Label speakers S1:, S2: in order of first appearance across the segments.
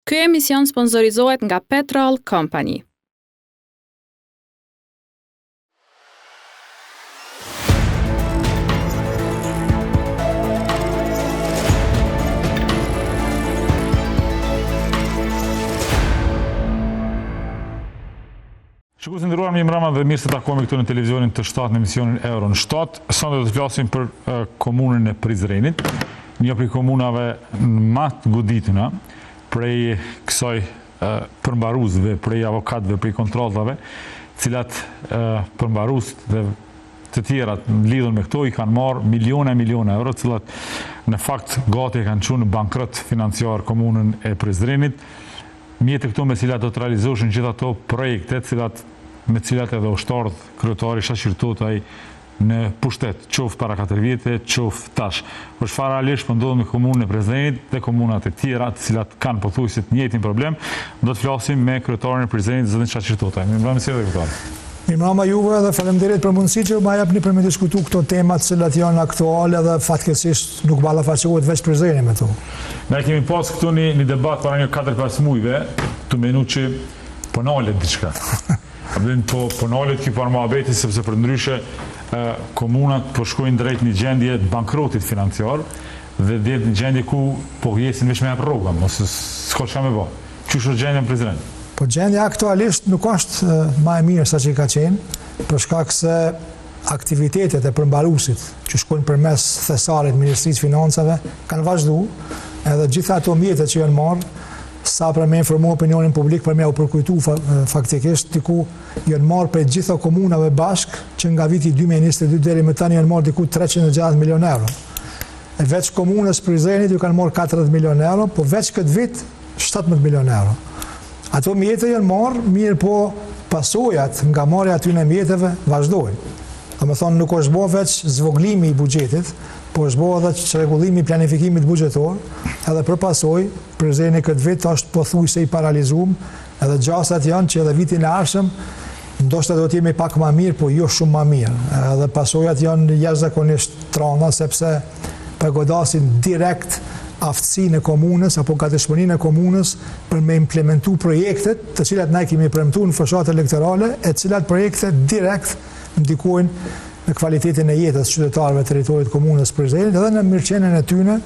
S1: Ky emision sponsorizohet nga Petrol Company.
S2: Shikues të nderuar, mirë mbrëma dhe mirë se takohemi këtu në televizionin të 7 në emisionin Euro në 7. Sonte do të flasim për komunën e Prizrenit, një prej komunave më të godituna prej kësaj përmbaruesve, prej avokatëve, prej kontrollave, cilat përmbarues dhe të tjerat lidhur me këto i kanë marrë miliona euro, cilat në fakt gati kanë çuar në bankrot financiar komunën e Prizrenit. Mjetë këtu me cilat do të realizohen gjithë ato projekte, me cilat edhe ushtarët kryetari shaqirtotaj në pushtet, qoftë para 4 vjetë, qoftë tash. Për çfarë realisht po ndodhet në komunën e Prizrenit dhe komunat e tjera, të cilat kanë pothuajse të njëjtin problem, do të flasim me kryetarin e Prizrenit, zotin shaqirtotaj. Mirëmbrëma, si kryetari.
S3: Mirëmbrëma juve dhe faleminderit për mundësinë që më japni për me diskutu këto tema të cilat janë aktuale dhe fatkeqësisht nuk ballafaqohet veç Prizreni me to.
S2: Ne kemi pas këtu një debat para një 4-5 muajve, të menu që po nalet diçka. Po nalet ki par muhabeti sepse për ndryshe komunat po shkojnë drejt një gjendje të bankrotit financiar dhe dhjetë një gjendje ku po jesin veç me hap rroga, ose s'ka çka me bë. Qysh është gjendja në Prizren?
S3: Po gjendja aktualisht nuk është më e mirë sa që ka qenë, për shkak se aktivitetet e përmbaruesit që shkojnë përmes thesarit Ministrisë Financave kanë vazhduar, edhe gjitha ato mjetet që janë marrë, sa për me informu opinionin publik, për me u përkujtu faktikisht, diku janë marrë për gjitha komunave bashk, që nga viti 2022 deri më tani janë marrë diku 360 milion euro. E veç komunës Prizrenit ju kanë marrë 40 milion euro, po veç këtë vit 17 milion euro. Ato mjete janë marrë, mirë po pasojat nga marrja aty në mjeteve vazhdojnë. Do të thonë nuk është bo veç zvoglimi i buxhetit, po është bo edhe çrregullimi i planifikimit buxhetor, edhe për pasojë Prizreni këtë vit është pothuajse i paralizuar, edhe gjasat janë që edhe vitin e ardhshëm ndoshta do të jemi pak më mirë, po jo shumë më mirë. Edhe pasojat janë jashtëzakonisht trona sepse përgodasin direkt aftësinë e komunës apo gatishmërinë e komunës për me implementu projektet të cilat ne kemi premtuar në fushat elektorale, e cilat projekte direkt ndikojnë në kvalitetin e jetës qytetarëve të territorit komunës Prizrenit edhe në mirëqenien e tyre,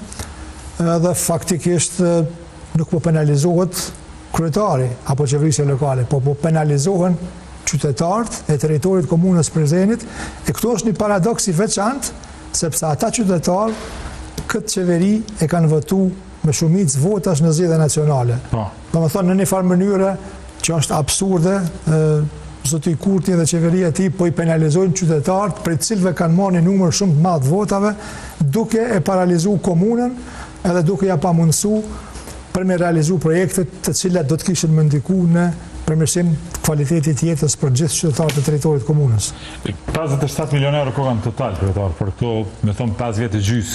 S3: edhe faktikisht nuk po penalizohet kryetari apo qeverisja lokale, po penalizohen qytetarët e territorit komunës Prizrenit, e këtu është një paradoks i veçantë, sepse ata qytetarë këtë qeveri e kanë votu me shumicë votash në zgjedhjet nacionale. Domethënë në një farë mënyrë që është absurde, zoti Kurti dhe qeveria e tij po i penalizojnë qytetarët për të cilëve kanë marrë një numër shumë të madh votave, duke e paralizuar komunën edhe duke ja pamundësuar për me realizu projektet të cilat do të kishin më ndikuar në përmirësim të kvalitetit jetës për gjithë qytetarët e territorit komunës.
S2: 57 milion euro kanë total kryetar për këto, me thonë 5 vjet e gjys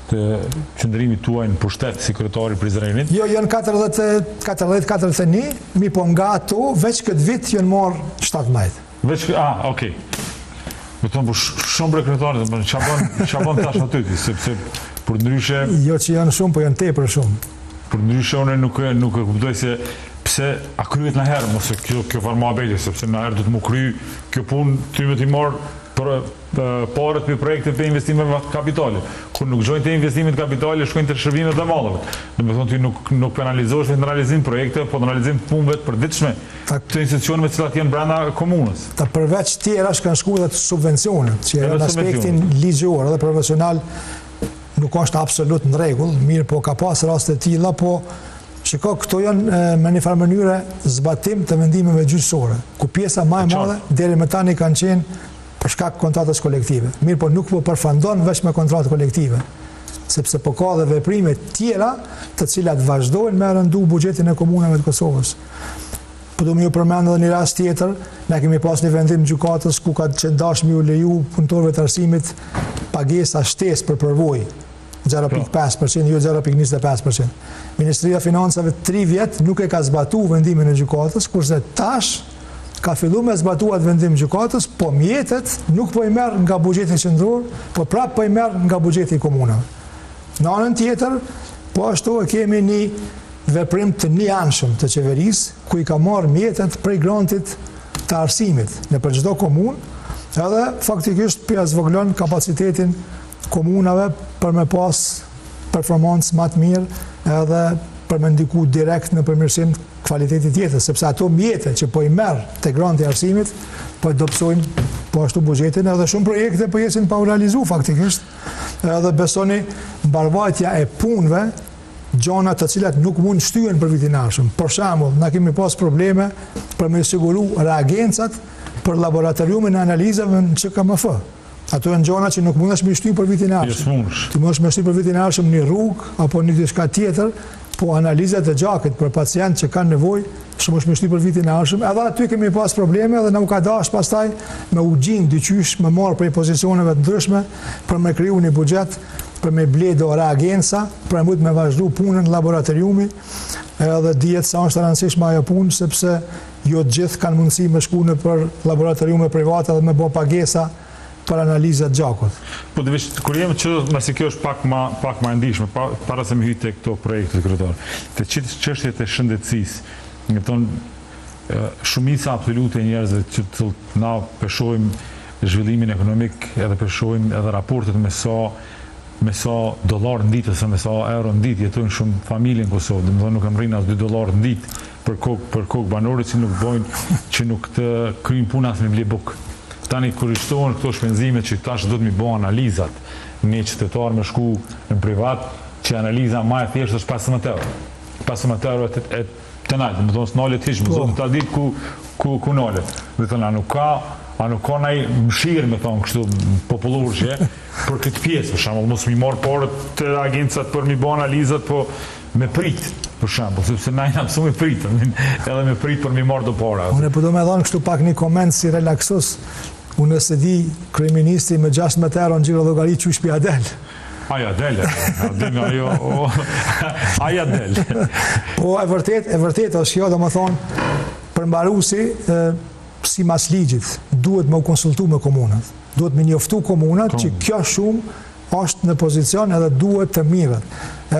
S2: të qëndrimit tuaj në pushtet si kryetari i Prizrenit?
S3: Jo, janë 40-41, mi po nga ato, veç këtë vit janë marrë 17.
S2: Okej. Me thonë, shumë për kryetarit, që bën tash aty, sepse për ndryshe...
S3: Jo që janë shumë, po janë tepër shumë.
S2: Për ndryshe, unë nuk e kuptoj se pse a kryet në herë, mos e kjo farë muhabeti, sepse në herë do të mu kry kjo punë, ty me t'i marrë parët për projekte për investimeve kapitale. Kur nuk gjojnë të investimet kapitale, shkojnë të shërbimet dhe mallave. Dhe me thonë, ty nuk penalizohesh në realizim projekte, po në realizim punëve të përditshme të institucioneve cilat janë brenda komunës.
S3: Përveç tjera kanë shkuar dhe të subvencionet, që në aspektin ligjor dhe profesional nuk është absolut në rregull, mirë po ka pas raste të tilla, po shiko, këto janë me një farë mënyre zbatim të vendimeve gjyqësore, ku pjesa më e madhe deri më tani kanë qenë për shkak kontratës kolektive. Mirë po nuk po përfundon vetëm me kontratë kolektive, sepse po ka dhe veprime tjera të cilat vazhdojnë me rëndu buxhetin e komunave të Kosovës. Po do më ju përmend edhe një rast tjetër, ne kemi pas një vendim gjykatës ku ka qenë dashur u leju punëtorëve të arsimit pagesa shtesë për përvojë 0.5%, jo 0.25%. Ministria e Financave 3 vjet nuk e ka zbatuar vendimin e gjykatës, kurse tash ka filluar me zbatuar vendim gjykatës, po mjetet nuk po i merr nga buxheti qendror, po prapë po i merr nga buxheti i komunave. Në anën tjetër, po ashtu kemi një veprim të njëanshëm të qeverisë, ku i ka marrë mjetet prej grantit të arsimit në për çdo komunë, edhe faktikisht për zvogëlon kapacitetin komunave për me pas performancë më të mirë edhe për me ndiku direkt në përmirësim kvalitetit jetës, sepse ato mjetet që po i merr te granti i arsimit po i dobësojnë po ashtu buxhetin, edhe shumë projekte po jesin pa u realizu faktikisht, edhe besoni mbarvajtja e punëve, gjona të cilat nuk mund shtyhen për vitin e ardhshëm. Për shembull, na kemi pas probleme për me siguru reagencat për laboratoriumin e analizave në CKMF. Ato janë gjona që nuk mundesh me shty për vitin e ardhshëm. Ti mundesh me shty për vitin e ardhshëm një rrugë apo një diçka tjetër, po analizat e gjakit për pacientë që kanë nevojë, shumë është me shty për vitin e ardhshëm. Edhe aty kemi pas probleme dhe na u ka dash pastaj me u gjin dyqysh me marr prej pozicioneve të ndryshme për me kriju një buxhet për me bledo reagenca, për me vazhdu punën në laboratoriumi, edhe dihet sa është e rëndësishme ajo punë, sepse jo të gjithë kanë mundësi me shku në për laboratoriume private dhe me bë pagesa për analizat gjakut.
S2: Po të vishë, kur jemi që nëse kjo është pak ma ndishme, para se me hyjtë e këto projekte, kryetar, të çështjet e shëndetësisë, në tonë shumica absolute e njerëzve që na peshojmë zhvillimin ekonomik, edhe peshojmë edhe raportet me sa dollar në ditë, ose me sa euro në ditë, jetojnë shumë familje në Kosovë, dhe nuk kam rrinë as 2 dollar në ditë për kokë banorët që nuk të kryjnë punas me ble bukë. Tani kur i shtohen këto shpenzime që tash do të mi bëjnë analizat, një qytetar me shku në privat, që analiza më e thjeshtë është 15 euro. 15 euro e të nalë, më thonë s'nalet hiç, më zonë të ditë ku nalet. Dhe thënë, a nuk ka naj mshirë, me thonë kështu popullorëshje, për këtë pjesë, për shembull, mos mi marë parët të agencat për mi bëjnë analizat, po me pritë, për shembull, sepse na jena mësu me pritë, edhe me pritë për mi marë do para.
S3: Unë po do me dhanë kështu pak një koment si relaksus. Unë se di kryeministri me 16 euro në gjiro llogari që shpi Adel.
S2: Aja del, aja del.
S3: Po e vërtet është kjo, do më thonë, përmbaruesi si mas ligjit, duhet me u konsultu me komunat. Duhet me njoftu komunat që kjo shumë është në pozicion edhe duhet të mirët.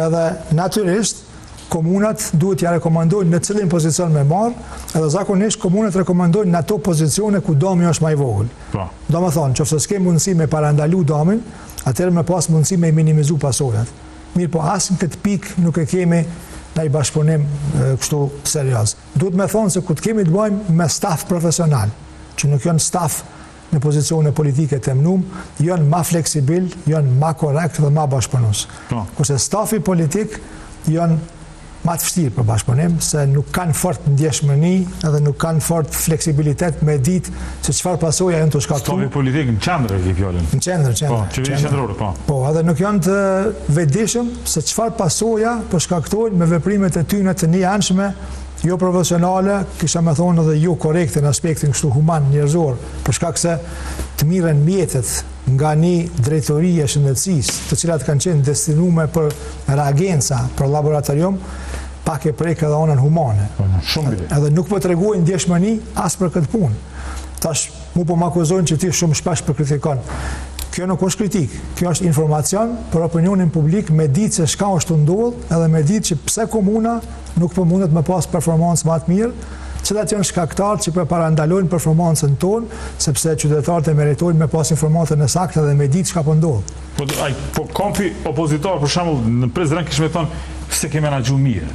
S3: Edhe natyrisht, komunat duhet ja rekomandojnë në cilin pozicion me marë, edhe zakonisht komunat rekomandojnë në ato pozicione ku domi është ma i vogël. Do më thonë, qofse s'ke mundësi me parandalu domin, atëherë me pas mundësi me minimizu pasojat. Mirë po asim këtë pikë nuk e kemi në i bashkëpunim kështu serios. Duhet me thonë se ku të kemi të bëjmë me staf profesional, që nuk janë staf në pozicione politike të emnum, janë ma fleksibil, janë ma korekt dhe ma bashkëpunus. Kurse stafi politik janë ma të vështirë për bashkëpunim, se nuk kanë fort ndjeshmëni edhe nuk kanë fort fleksibilitet me ditë se çfarë pasojë janë të shkaktuar.
S2: Stafi politik në qendër e fjalën.
S3: Në qendër.
S2: Po, qeveria qendrore, po.
S3: Po, edhe nuk janë të vetëdijshëm se çfarë pasoja po shkaktojnë me veprimet e tyre të njëanshme, jo profesionale, kisha me thonë edhe jo korrekte në aspektin kështu human, njerëzor, për shkak se të mirën mjetet nga një drejtori e shëndetësisë, të cilat kanë qenë destinuar për reagenca, për laboratorium, pak e prek edhe anën humane. Edhe nuk po tregojnë ndjeshmëni as për këtë punë. Tash mu po më akuzojnë që ti shumë shpesh për kritikon. Kjo nuk është kritik, kjo është informacion për opinionin publik, me ditë se shka është të ndodhë, edhe me ditë që pse komuna nuk po mundet me pas performancë më të mirë, cilat janë shkaktarët që për parandalojnë performancën tonë, sepse qytetarët e meritojnë me pas informantën e saktë dhe me ditë çka po ndodh.
S2: Po kompi opozitor, për shembull, në Prizren kishte thonë se ke menaxhu mirë.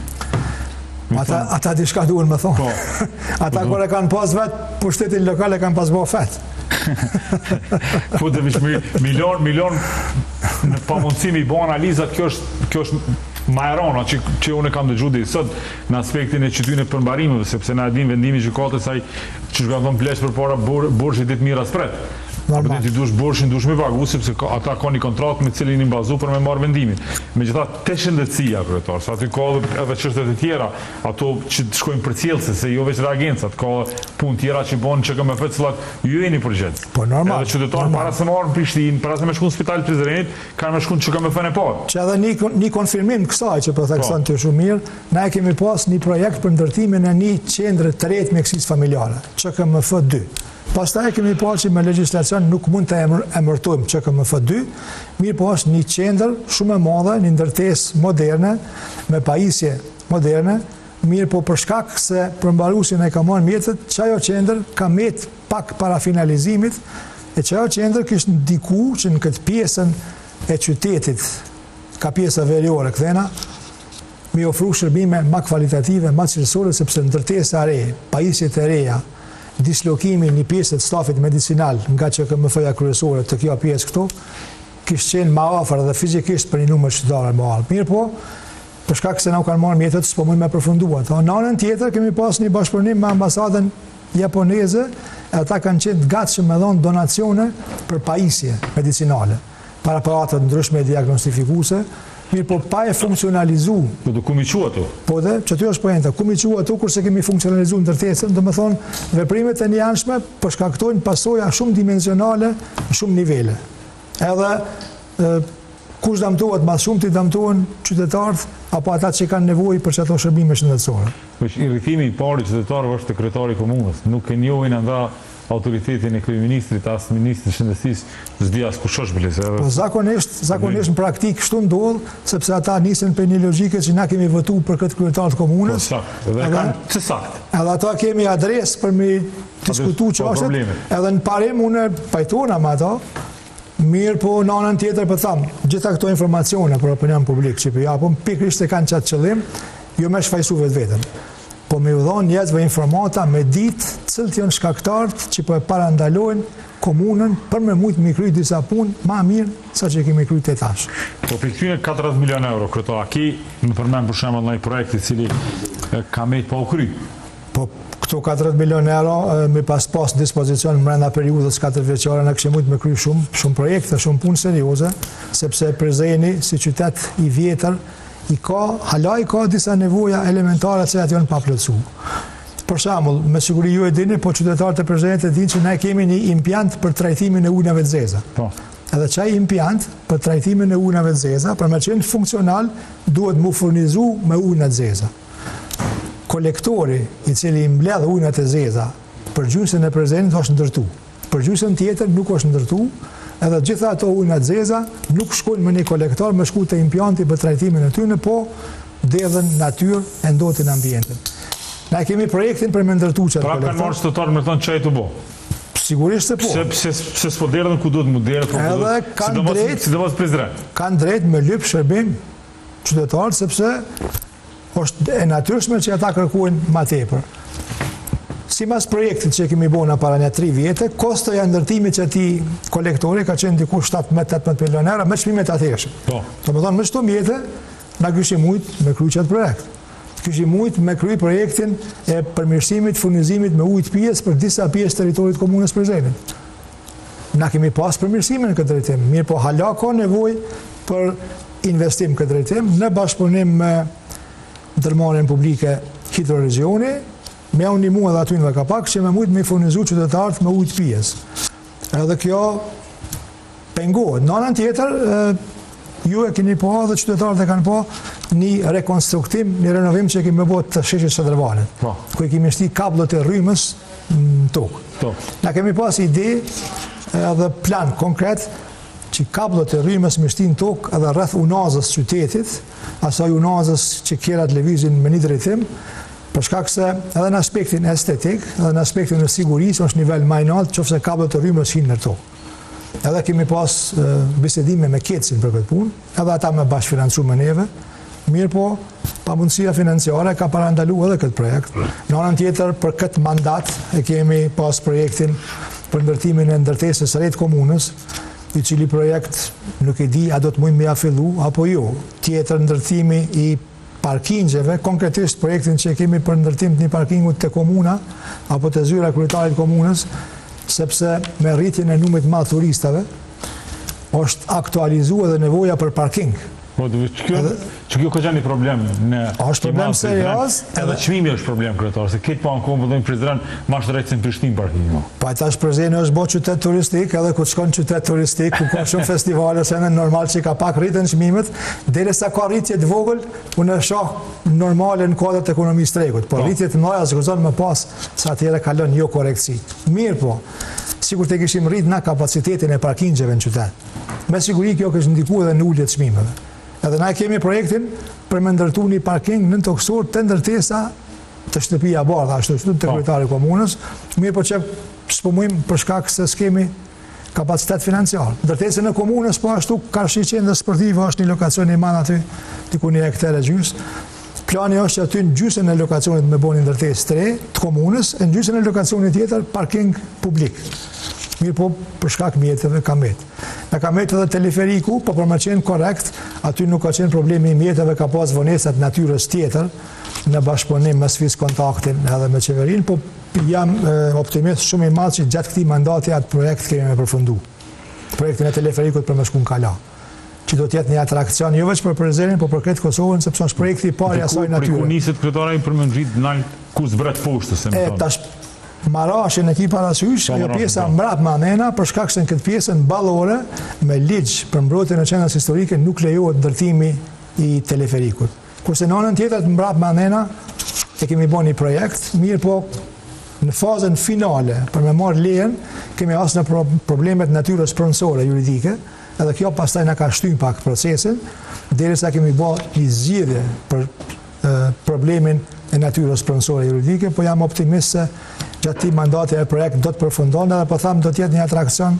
S3: Ata diçka duhen me thonë. Ata kur e kanë pas vetë, pushtetin lokal e kanë pas bërë fet.
S2: Po dhe milion në pamundësimi i bo analizat, kjo është Majerona, që unë kam dëgju dhe i sot në aspektin e qytyne përmbarimeve, sepse na edhin vendimi gjykatës ai që shka thonë plesh për para borshit ditë mira spret. Apo ti dush borshin, dush me pagu, sepse ata ka një kontratë me cilin i bazu për me marrë vendimin. Megjithatë, te shëndetësia, kryetar, sa aty ka edhe çështjet e tjera, ato që shkojnë për cilëse, se jo veç reagencat, ka punë tjera që bën CKMF, cilat ju jeni përgjithë.
S3: Po normal.
S2: Edhe qytetar para se marrë në Prishtinë, para se me shku në Spital Prizrenit, kanë me shku në CKMF-n e parë.
S3: Që edhe një konfirmim kësaj që po thekson ti shumë mirë, na e kemi pas një projekt për ndërtimin e një qendre të retë mjekësisë familjare, CKMF 2. Pastaj kemi parë që me legjislacion nuk mund të emërtojmë CKMF 2, mirë po është një qendër shumë e madhe, një ndërtesë moderne, me pajisje moderne, mirë po për shkak se përmbaruesin e ka marrë mjetët, çajo qendër ka met pak para finalizimit, e çajo qendër kishte ndiku që në këtë pjesën e qytetit, ka pjesa veriore kthena, mi ofru shërbime ma kvalitative, ma cilësore, sepse ndërtesa e re, pajisjet e reja, dislokimi një pjesë të stafit medicinal nga QKMF-ja kryesore të kjo pjesë këtu, kishtë qenë ma afër dhe fizikisht për një numër qytetarë më altë. Mirë po, për shkak se na u kanë marrë mjetët, s'po mund me përfundua. Në anën tjetër kemi pas një bashkëpunim me ambasadën japoneze, e ata kanë qenë gatshëm me dhënë donacione për pajisje medicinale, para aparatët ndryshme diagnostifikuese, mirë po pa e funksionalizu.
S2: Po do kumi qua tu?
S3: Po dhe, që ty është pojenta, kumi qua tu kurse kemi funksionalizu në ndërtesën, do me thonë, veprimet e njanshme përshkaktojnë pasoja shumë dimensionale në shumë nivele. Edhe kush damtohet mas shumë të damtohen qytetarët, apo ata që kanë nevojë për çato shërbime shëndetësore.
S2: I rrithimi i parë i qytetarëve është sekretari i komunës, nuk e njohin enda autoritetin e kryeministrit, as ministrit shëndetësisë, s'di as kush është biles.
S3: Po zakonisht në praktik kështu ndodh, sepse ata nisin për një logjike që na kemi votuar për këtë kryetar të komunës.
S2: Po sakt, edhe kanë të sakt.
S3: Edhe ata kemi adresë për me diskutuar çështjet. Edhe në parim unë pajtona me ato. Mirë po në anën tjetër për thamë, gjitha këto informacione për opinion publik që për japëm, pikrisht e kanë qatë qëllim, jo me shfajsu vetën. Po me u dhonë njerëzve informata me ditë cilët janë shkaktarët që po e parandalojnë komunën për me mujtë me kryjt disa punë ma mirë sa që kemi kryjt e tash.
S2: Po për këtyne 40 milion euro, këto a ki në përmen për shemë në i projekti cili ka mejtë pa u kryjt? Po këto 40 milion euro me pas dispozicion mbrenda periudhës 4 vjeçare na kishim mujtë me kryj shumë projekte, shumë punë serioze, sepse Prizreni si qytet i vjetër hala i ka disa nevoja elementare që atë janë pa plotësuar. Për shembull, me siguri ju e dini, po qytetarët e Prizrenit e dinë që ne kemi një impjant për trajtimin e ujnave të zeza. Po. Edhe çaj impjant për trajtimin e ujnave të zeza, për me qenë funksional, duhet mu furnizu me ujna të zeza. Kolektori i cili mbledh ujnat e zeza për gjysmën e Prizrenit është ndërtu. Për gjysmën tjetër nuk është ndërtu, edhe gjitha ato ujnat zeza nuk shkojnë me një kolektor, me shku të impjanti për trajtimin e tyre, po dedhen natyrë e ndotin ambientin. Na kemi projektin për me ndërtu qëtë kolektor. Pra kanë marrë qytetarë me thonë çaj të bo? Sigurisht se po. Se s'po derdhen ku duhet mu derdhen, edhe sidomos Prizren. Kanë drejt me lyp shërbim qytetarët, sepse është e natyrshme që ata kërkuajnë ma tepër. Si mas projektit që kemi bona para një 3 vjetë, kostoja ndërtimit që ti kolektori ka qenë diku 17-18 milion euro me çmimet atëshme. Të më thonë, më shto mjetë, na kishim mujtë me kryj qëtë projekt. Kishim mujtë me kryj projektin e përmirësimit, furnizimit me ujtë pjesë për disa pjesë teritorit komunës Prizrenit. Na kemi pas përmirësimin në këtë drejtim, mirë po hala ka nevoj për investim këtë drejtim, në bashkëpunim me ndërmarrjen publike Hidroregioni, me unë një mua dhe aty në kapak që me mujtë me furnizu qytetarët me ujtë pjesë. Edhe kjo pengohet. Në anën tjetër, ju e keni po dhe qytetarët e kanë po një rekonstruktim, një renovim që kemi bot të sheshit Shëdërvalit, ku i kemi shti kablët e rrymës në tokë. Na kemi pas ide edhe plan konkret që kablët e rrymës me shti në tokë edhe rreth unazës qytetit, asaj unazës që kjerat lëvizin me një drejtim, për shkak se edhe në aspektin estetik, edhe në aspektin e sigurisë është nivel më i lartë, qofse kablët e rrymës hinë në tokë. Edhe kemi pas bisedime me Kecin për këtë punë, edhe ata me bashkëfinancu me neve, mirë po, pamundësia financiare ka parandalu edhe këtë projekt. Në anën tjetër, për këtë mandat, e kemi pas projektin për ndërtimin e ndërtesës së re të komunës, i cili projekt nuk e di a do të mujmë me ja fillu, apo jo. Tjetër ndërtimi i parkingjeve, konkretisht projektin që kemi për ndërtim të një parkingut të komuna, apo të zyra kryetarit komunës, sepse me rritjen e numrit madh turistave, është aktualizu edhe nevoja për parking. Që kjo ka qenë një problem në problem serios, edhe çmimi është problem kryetar, se këtë pa në kohë vëllëim Prizren ma është drejtë se në Prishtinë parking. Pa tash Prizreni është bo qytet turistik, edhe ku të shkon qytet turistik, ku ka shumë festivale, se në normal që ka pak rritën çmimet, derisa ka rritje të vogël, unë e shoh normale në kuadrat e ekonomisë tregut, por rritje të mëdha zgjon më pas sa atëherë kalon jo korrektësi. Mirë po, sikur të kishim rrit na kapacitetin e parkingjeve në qytet. Me siguri kjo kështë ndikuar edhe në ulje të çmimeve. Edhe na kemi projektin
S3: për me ndërtu një parking nën toksor të ndërtesa të shtëpia bardha, ashtu të kryetari komunës, mirë po që s'pomujmë për shkak se s'kemi kapacitet financiar. Ndërtesën e komunës, po ashtu Karshi qendër sportive është një lokacion i madh aty, diku 1 hektar e gjys. Plani është që aty në gjysën e lokacionit me bëni ndërtesë të re të komunës, e në gjysën e lokacionit tjetër parking publik. Mirë po për shkak mjeteve ka met. Në ka met edhe teleferiku, po për më qenë korrekt, aty nuk ka qenë problemi i mjeteve, ka pas vonesat natyrës tjetër, në bashkëpunim me sfis kontaktin edhe me qeverin, po jam optimist shumë i madh që gjatë këtij mandati atë projekt kemi me përfundu. Projektin e teleferikut për me shku në Kala, që do t'jetë një atrakcion jo vetëm për Prizrenin, po për krejt Kosovën, sepse është projekti i parë i asaj natyre.
S2: Ku niset kryetari për me ngrit nalt ku zbret poshtës, se më thonë.
S3: Tash marrashin e ki parasysh, ajo pjesa mbrapsht amena, për shkak se në këtë pjesën ballore me ligj për mbrojtjen e qendrës historike nuk lejohet ndërtimi i teleferikut. Kurse në anën tjetër të mbrapsht amena e kemi bën një projekt, mirë po në fazën finale për me marrë lejen kemi asë në problemet natyrës pronësore juridike, edhe kjo pastaj na ka shtyn pak procesin, derisa kemi bërë një zgjidhje për problemin e natyrës pronësore juridike, po jam optimist se gjatë këtij mandati e projekt do të përfundon edhe po tham do të jetë një atrakcion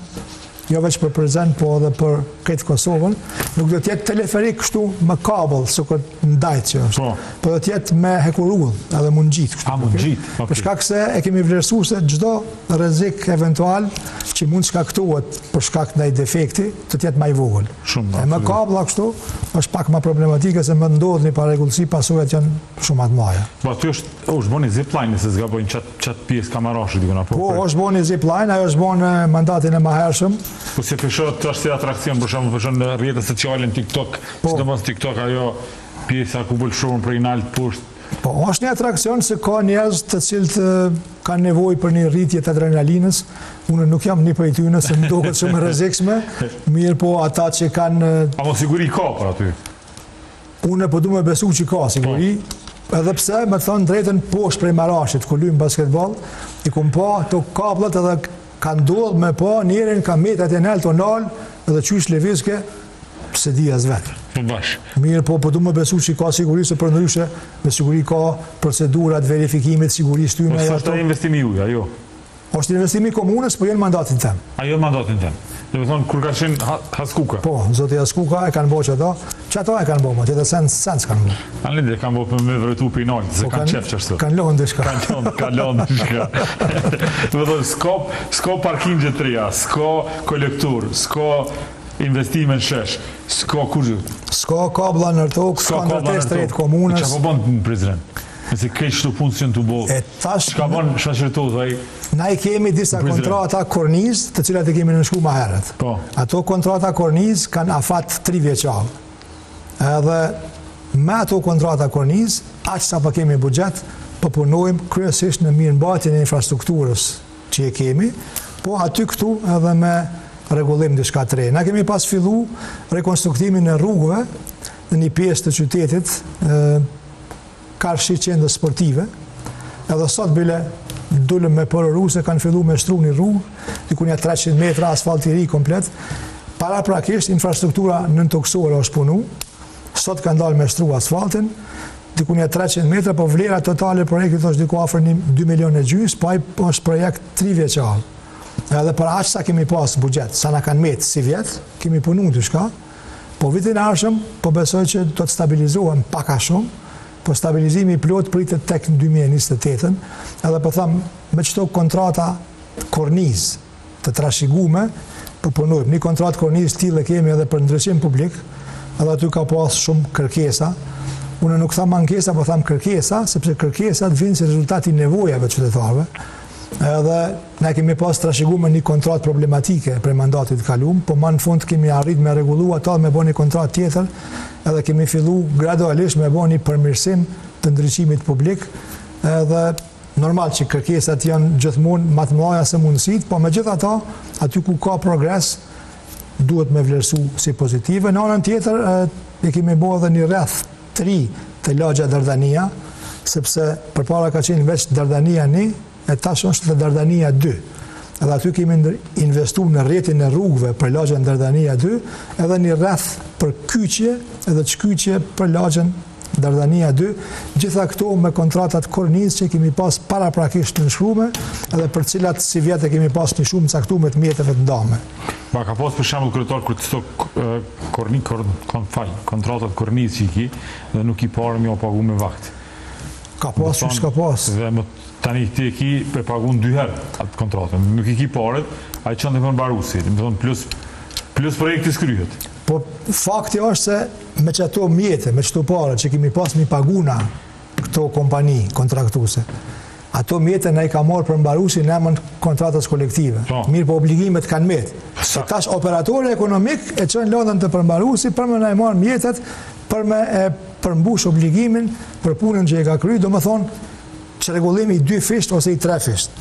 S3: jo vetëm për Prizren, po edhe për këtë Kosovën. Nuk do të jetë teleferik kështu me kabel, sukur ndajt që është. Po do të jetë me hekurull, edhe mund gjit kështu.
S2: Mund gjit.
S3: Për shkak se e kemi vlerësuar se çdo rrezik eventual që mund shkaktohet për shkak të ndaj defekti, të jetë më i vogël.
S2: Shumë.
S3: Me kabla kështu është pak më problematike se më ndodh një parregullsi, pasojat janë shumë të mëdha.
S2: Po aty është bëni zipline se zgabojnë çat pjesë kamarashi diku apo.
S3: Po, është bëni zipline, ajo është bënë mandatin e mëhershëm.
S2: Po si pëshot është si atrakcion, për shumë përshon në rrjetet sociale në TikTok, sidomos TikTok ajo pjesa ku bulshurën për i nalt poshtë.
S3: Po, është një atrakcion se ka njerëz të cilët kanë nevojë për një rritje të adrenalinës. Unë nuk jam një prej tyre se më duket shumë rrezikshme, mirë po ata që kanë
S2: Apo siguri ka për aty.
S3: Unë po du me besu që ka siguri, edhe pse me thonë drejtën poshtë prej marashit, ku luajm basketball, i kum pa to kabllat edhe ka ndodhur me pa njerin ka metat e nalt tonal edhe qysh levizke se di as vet.
S2: Po bash.
S3: Mirë po du me besu që ka siguri se për ndryshe me siguri ka procedurat verifikimit sigurisë tyre.
S2: Po është investimi juaj, ajo.
S3: Është investimi i komunës, po jo në mandatin tim.
S2: Ajo në mandatin tim. Do të thonë kur ka qenë Haskuka.
S3: Po, zoti Haskuka e kanë bërë ato. Çato e kanë bërë, tjetër sens kanë bërë.
S2: Kanë lidhje, kanë bërë me vërtetu pinol, se kanë qef çashtu.
S3: Kanë lënë diçka.
S2: Kanë lënë diçka. Do të thonë s'ka parkingje të reja, s'ka kolektor, s'ka investime në shesh, s'ka kurrë.
S3: S'ka kabla në tokë, s'ka ndërtesë të komunës.
S2: Çfarë bën në Prizren? Nëse keq çdo punë të bëj. Çka bën shoqëritos ai?
S3: Na i kemi disa kontrata korniz, të cilat e kemi nënshkruar më herët.
S2: Po.
S3: Ato kontrata korniz kanë afat 3 vjeçar. Edhe me ato kontrata korniz, aq sa pa kemi buxhet, po punojmë kryesisht në mirëmbajtjen e infrastrukturës që e kemi, po aty këtu edhe me rregullim diçka të re. Na kemi pas fillu rekonstruktimin e rrugëve në një pjesë të qytetit, Karshi qendër sportive, edhe sot bile dulëm me përëru se kanë fillu me shtru një rrugë, diku një 300 metra asfalt i ri komplet. Para prakisht, infrastruktura nën toksore është punu, sot kanë dalë me shtru asfaltin, diku një 300 metra, po vlera totale projektit është diku afër 2,5 milionë, po ai është projekt 3 vjeçar. Edhe për aq sa kemi pas buxhet, sa na kanë metë si vjet, kemi punu diçka, po vitin e ardhshëm, po besoj që do të stabilizohen pak a shumë, po stabilizimi i plot pritet tek 2028, edhe po tham me çto kontrata korniz të trashëguar, po punojmë. Një kontratë korniz tillë kemi edhe për ndriçim publik, edhe aty ka pas shumë kërkesa. Unë nuk tham ankesa, po tham kërkesa, sepse kërkesat vijnë si rezultati i nevojave të qytetarëve. Edhe ne kemi pas trashëguar një kontratë problematike për mandatit të kaluar, po më në fund kemi arrit me rregullu ato me bënë një kontratë tjetër, edhe kemi fillu gradualisht me bënë një përmirësim të ndriçimit publik, edhe normal që kërkesat janë gjithmonë më të mëdha se mundësitë, po megjithatë aty ku ka progres duhet me vlerësu si pozitive. Në anën tjetër e kemi bërë edhe një rreth 3 të lagja Dardania, sepse përpara ka qenë veç Dardania 1, e tash është Dardania 2. Edhe aty kemi investuar në rrjetin e rrugëve për lagjen Dardania 2, edhe një rreth për kyçje edhe çkyçje për lagjen Dardania 2, gjitha këto me kontratat kornizë që kemi pas paraprakisht të nshkrume, edhe për cilat si vjetë kemi pas një shumë caktuar të mjeteve të ndame.
S2: Ka pas për shembull kryetar kur këto kontratat kornizë që i ki dhe nuk i parë më pagu me vakt.
S3: Ka pas që s'ka pas.
S2: Dhe tani ti e ki e pagun 2 herë atë kontratën. Nuk i ki parët, ai çon të përmbaruesi, do të thonë plus projekti skryhet.
S3: Po fakti është se me çato mjete, me çto parë që kemi pas mi paguna këto kompani kontraktuese. Ato mjete na i ka marrë përmbaruesi në emër kontratës kolektive. Mirë, po obligimet kanë met. Se tash operatori ekonomik e çon lodhën të përmbaruesi për më na i marr mjetet për me e përmbush obligimin për punën që e ka kryer, domethënë çrregullimi i 2 fisht ose i 3 fisht.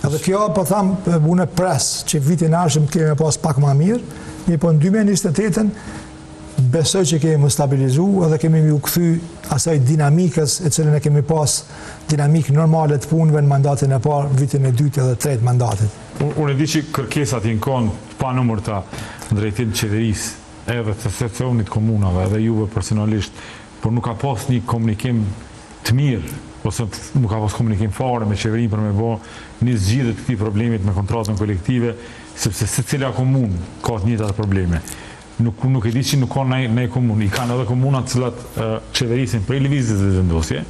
S3: Edhe kjo po tham unë pres që vitin e ardhshëm kemi pas pak më mirë, po në 2028 besoj që kemi stabilizu edhe kemi u kthy asaj dinamikës e cilën e kemi pas dinamikë normale të punëve në mandatin e parë, vitin e dytë edhe tretë mandatit.
S2: Unë e di që kërkesat i në pa numërta drejtim qeverisë edhe të secunit komunave edhe juve personalisht, por nuk ka pas një komunikim të mirë ose nuk ka pas komunikim fare me qeverinë për me bo një zgjidhje të këtij problemit me kontratën kolektive, sepse secila komunë ka të njëjtat probleme. Nuk e di që nuk ka në komunë, i kanë edhe komunat të cilat qeverisin prej lëvizjes dhe vendosje,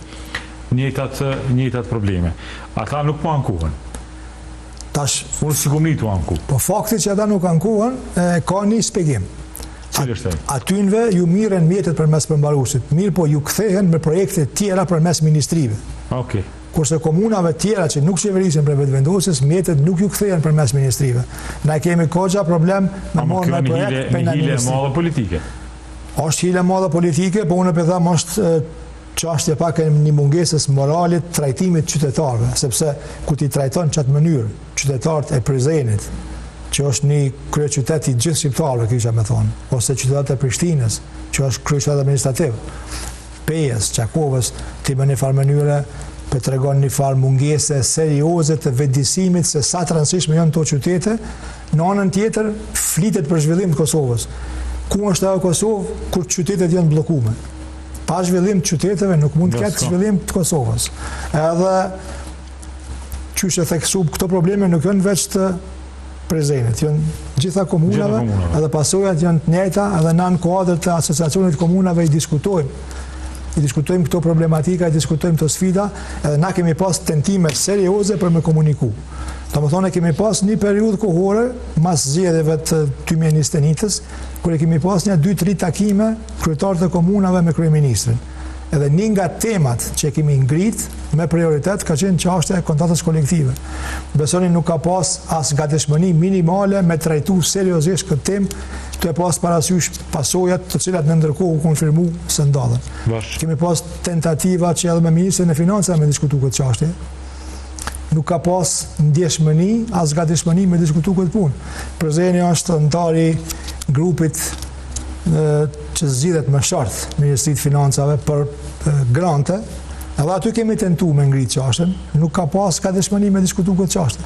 S2: njëjtat probleme. Ata nuk po ankohen.
S3: Tash
S2: unë sikur tu anku.
S3: Po fakti që ata nuk ankohen ka një shpjegim. Atynve ju mirën mjetet përmes përmbaruesit, mirë po ju kthehen me projekte tjera përmes ministrive.
S2: Okej.
S3: Kurse komunave tjera që nuk qeverisin për vetëvendosjes, mjetet nuk ju kthehen përmes ministrive. Na kemi kogja problem me morë me projekt për në ministri.
S2: Hile madhe politike.
S3: Është hile madhe politike, po unë për tham është çështje pak e një mungesës moralit trajtimit qytetarëve, sepse ku ti trajton çat mënyrë qytetarët e Prizrenit, që është një kryeqytet i gjithë shqiptarëve, kisha me thonë, ose qytetat e Prishtinës, që është kryeqytet administrativ, Pejës, Qakovës, ti me një farë mënyre për të tregon një farë mungese serioze të vetëdijsimit se sa të rëndësishme janë këto qytete. Në anën tjetër flitet për zhvillim të Kosovës. Ku është ajo Kosovë kur qytetet janë bllokuar? Pa zhvillim të qyteteve nuk mund të ketë zhvillim të Kosovës. Edhe qysh e theksu këto probleme nuk janë veç të Prizrenit, janë gjitha komunave, edhe pasojat janë të njëjta, edhe në kuadër të asociacionit komunave i diskutojmë këto problematika, i diskutojmë këto sfida, edhe na kemi pas tentime serioze për me komuniku. Domethënë kemi pas një periudhë kohore mas zgjedhjeve të 2021-s, kur kemi pas një 2-3 takime kryetarë të komunave me kryeministrin. Edhe një nga temat që kemi ngrit me prioritet ka qenë çështja e kontratës kolektive. Besoni nuk ka pas as gatishmëri minimale me trajtu seriozisht këtë temë, të e pas parasysh pasojat të cilat në ndërkohë u konfirmu se ndodhen. Kemi pas tentativa që edhe me Ministrin e Financave me diskutu këtë çështje. Nuk ka pas ndjeshmëri as gatishmëri me diskutu këtë punë. Prizreni është antari grupit që zgjidhet me shart Ministritë të Financave për grante, edhe aty kemi tentuar me ngritë çështën, nuk ka pas gatishmëri me diskutu këtë çështje.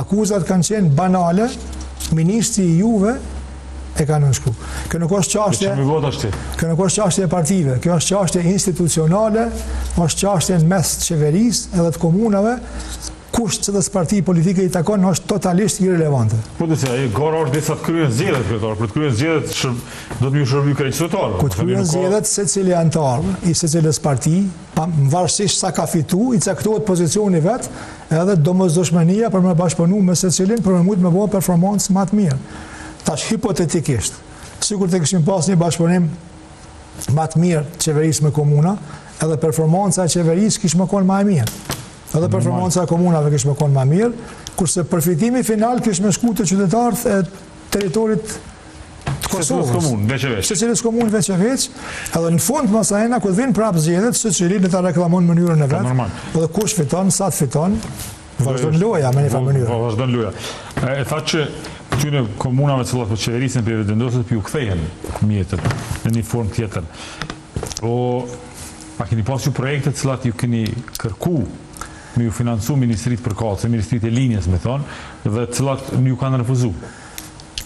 S3: Akuzat kanë qenë banale, ministri i juve e ka nënshkruar. Kjo nuk është çështje e partive, kjo është çështje institucionale, është çështje në mes të qeverisë edhe të komunave, kush çdo parti politike i takon është totalisht irrelevante.
S2: Po të thënë, gara është disa të kryen zgjedhjet kryetar, për të kryer zgjedhjet do të më shërbëj kryetar.
S3: Ku të kryen zgjedhjet secili antar i secilës parti, varësisht sa ka fitu, i caktohet pozicioni vet, edhe domosdoshmëria për me bashkëpunu me secilin për me mujt me bëu performancë më të mirë. Tash hipotetikisht, sikur të kishim pas një bashkëpunim më të mirë qeverisë me komuna, edhe performanca e qeverisë kishte më qenë më e mirë. Edhe performanca e komunave kishte më qenë më mirë, kurse përfitimi final kishte më shku te qytetarët e territorit të Kosovës. Secilës komunë veç e veç, edhe në fund masajna kur vin prapë zgjedhjet, secili në ta reklamon mënyrën e vet. Edhe kush fiton, sa të fiton, vazhdon loja me një farë mënyrë.
S2: Vazhdon loja. E tha që këtyre komunave që po qeverisin për vendosjet për ju kthehen mjetet në një formë tjetër. A keni pas ju projekte të cilat ju keni kërku me ju financu Ministritë për Kacë, Ministritë e Linjes, me thonë, dhe cilat ju kanë refuzu?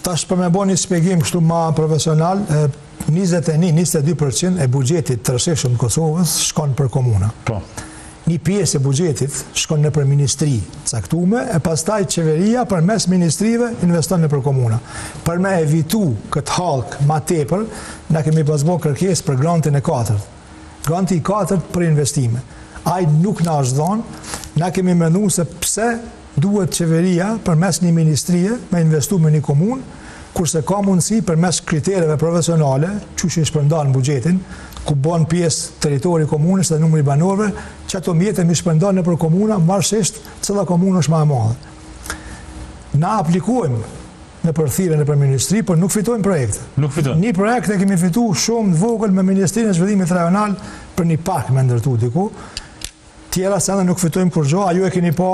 S3: Tash për me bo një shpjegim kështu ma profesional, 21-22% e buxhetit të rreshëm të Kosovës shkon për komuna.
S2: Po.
S3: Një pjesë e buxhetit shkon në për ministri caktume, e pastaj qeveria përmes ministrive investon në për komuna. Për me evitu këtë halk ma tepër, na kemi pasbo kërkesë për grantin e 4. Granti i 4 për investime. Ai nuk na është dhënë, na kemi menduar se pse duhet qeveria përmes një ministrie me investu me një komunë, kurse ka mundësi përmes kritereve profesionale, që i shpërndan buxhetin, ku bën pjesë territori komunës dhe numri banorëve, që ato mjete mi shpërndan në për komuna, marrësisht cila komunë është më e madhe. Na aplikojmë në përthirrjen e për ministri, por nuk fitojmë projekte.
S2: Nuk fitojmë.
S3: Një projekt e kemi fitu shumë të vogël me Ministrinë e Zhvillimit Rajonal për një park me ndërtu diku. Tjera se nuk fitojmë kur gjo, a ju e keni pa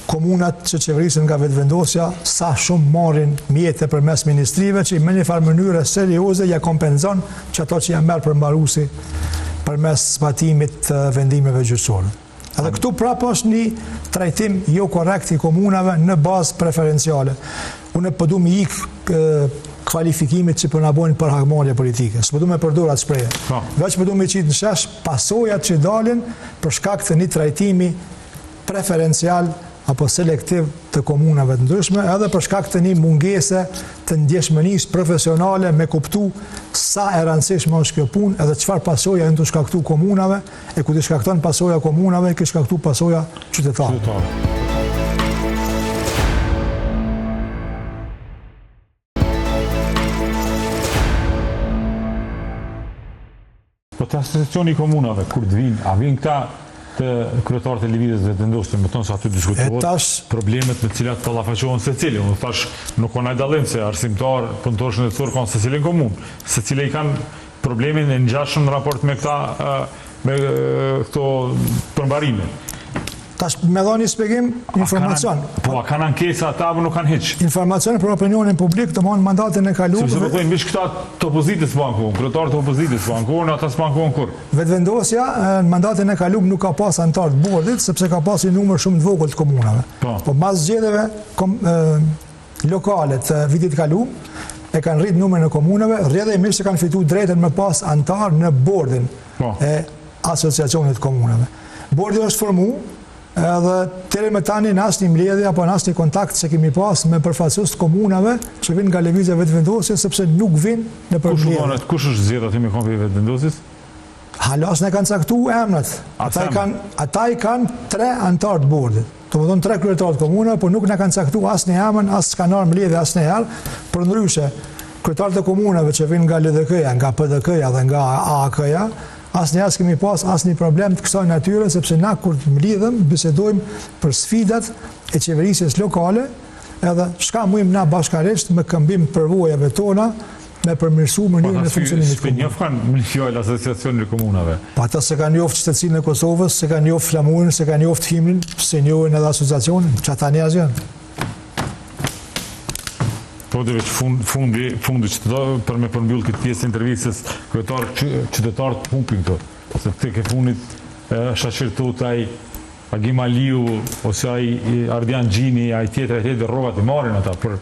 S3: komunat që qeverisin nga vetëvendosja, sa shumë marrin mjete përmes ministrive që me një farë mënyre serioze ja kompenzon që ato që janë merë përmbaruesi përmes zbatimit të vendimeve gjyqësore. Edhe këtu prapë është një trajtim jo korrekt i komunave në bazë preferenciale. Unë po du mi kvalifikimit që po na bojnë për hakmarrje politike. S'po du me përdor atë shprehje. Veç po du me qitë në shesh pasojat që dalin për shkak të një trajtimi preferencial apo selektiv të komunave të ndryshme, edhe për shkak të një mungese të ndjeshmërisë profesionale me kuptu sa e rëndësishme është kjo punë, edhe çfarë pasoja janë të shkaktu komunave, e ku të shkakton pasoja komunave, ke shkaktu pasoja qytetarëve.
S2: Po të asociacioni i komunave, kur të vinë, a vinë këta të kryetarët e lëvizjes vetëvendosur, më tonë se aty diskutohet problemet me cilat ballafaqohen secili. Unë thash nuk ka ndaj dallim se arsimtar, punëtor shëndetësor kanë secili komunë, secili i kanë problemin e ngjashëm në raport me këto përmbarime.
S3: Tash me dhoni shpjegim, informacion.
S2: Po, a kanë ankesa ata apo nuk kanë hiç?
S3: Informacion për opinionin publik, domthonjë mandatin e kaluar.
S2: Sepse po thojnë mish këta të opozitës banku, kryetarët e opozitës banku, ata s'bankuan kur.
S3: Vetëvendosja në mandatin e kaluar nuk ka pas antar të bordit, sepse ka pas një numër shumë të vogël të komunave. Po pas zgjedhjeve lokale të vitit kaluar, e kanë rrit numrin e komunave, rrjedhimisht kanë fituar drejtën me pas antar në bordin e asociacionit të komunave. Bordi është formuar edhe deri me tani në asnjë mbledhje apo në asnjë kontakt që kemi pas me përfaqësues të komunave që vinë nga lëvizja vetëvendosje, sepse nuk vinë në përmbledhje.
S2: Kush është zgjedhur aty me kompi vetëvendosjes?
S3: Halas ne kanë caktuar emrat. Ata i kanë 3 antar të bordit. Domethënë 3 kryetarë të komunave, por nuk na kanë caktuar asnjë emër, as s'kan marrë mbledhje asnjëherë. Përndryshe, kryetarët e komunave që vinë nga LDK-ja, nga PDK-ja dhe nga AAK-ja, asnjëherë s'kemi pas asnjë problem të kësaj natyre, sepse na kur mlidhem bisedojmë për sfidat e qeverisjes lokale, edhe çka mujmë na bashkërisht me këmbim të përvojave tona me përmirësu mënyrën e funksionimit të komunave.
S2: Njëf kanë më fjallë asociacionin e komunave.
S3: Pa ata se kanë njoftë qytetësinë e Kosovës, se kanë njoftë flamurin, se kanë njoftë himnin, se njohin edhe asociacionin, që ata njerëz janë.
S2: Po dhe veç fundi që të për me përmbyll këtë pjesë intervistës qytetarë të pumpin këto. Se të ke fundit Shashir Tutaj, Agim Aliu, ose ai Ardian Gjini, ai tjetër rrogat i marrin ata për